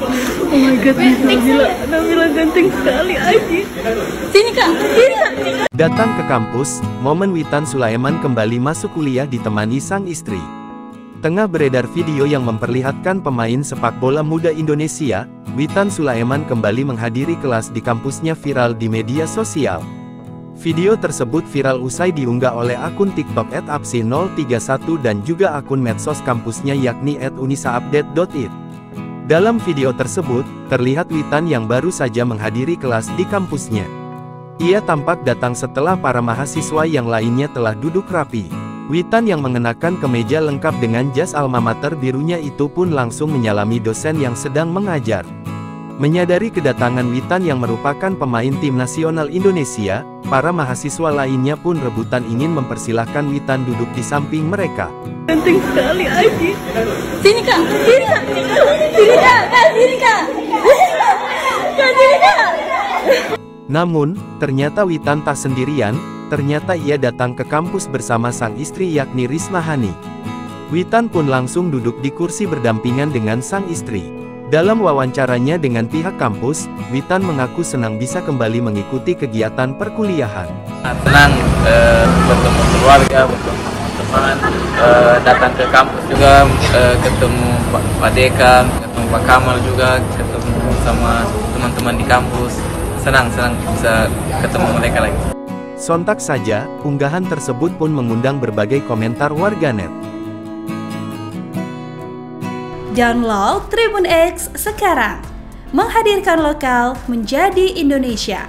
Oh my god, Nabila ganteng sekali Aji. Sini kak, sini kak. Datang ke kampus, momen Witan Sulaiman kembali masuk kuliah ditemani sang istri. Tengah beredar video yang memperlihatkan pemain sepak bola muda Indonesia, Witan Sulaiman kembali menghadiri kelas di kampusnya viral di media sosial. Video tersebut viral usai diunggah oleh akun TikTok @apsi031 dan juga akun medsos kampusnya yakni @unisaupdate.it. Dalam video tersebut, terlihat Witan yang baru saja menghadiri kelas di kampusnya. Ia tampak datang setelah para mahasiswa yang lainnya telah duduk rapi. Witan yang mengenakan kemeja lengkap dengan jas alma mater birunya itu pun langsung menyalami dosen yang sedang mengajar. Menyadari kedatangan Witan yang merupakan pemain tim nasional Indonesia, para mahasiswa lainnya pun rebutan ingin mempersilahkan Witan duduk di samping mereka. Ganteng sekali Aji. Sini kak, sini kak. Sini kak, sini kak. Sini kak. Namun, ternyata Witan tak sendirian, ternyata ia datang ke kampus bersama sang istri yakni Risma Hani. Witan pun langsung duduk di kursi berdampingan dengan sang istri. Dalam wawancaranya dengan pihak kampus, Witan mengaku senang bisa kembali mengikuti kegiatan perkuliahan. Senang bertemu keluarga, bertemu teman, datang ke kampus juga, ketemu Pak Dekan, ketemu Pak Kamal juga, ketemu sama teman-teman di kampus. Senang bisa ketemu mereka lagi. Sontak saja, unggahan tersebut pun mengundang berbagai komentar warganet. Download Tribun X sekarang, menghadirkan lokal menjadi Indonesia.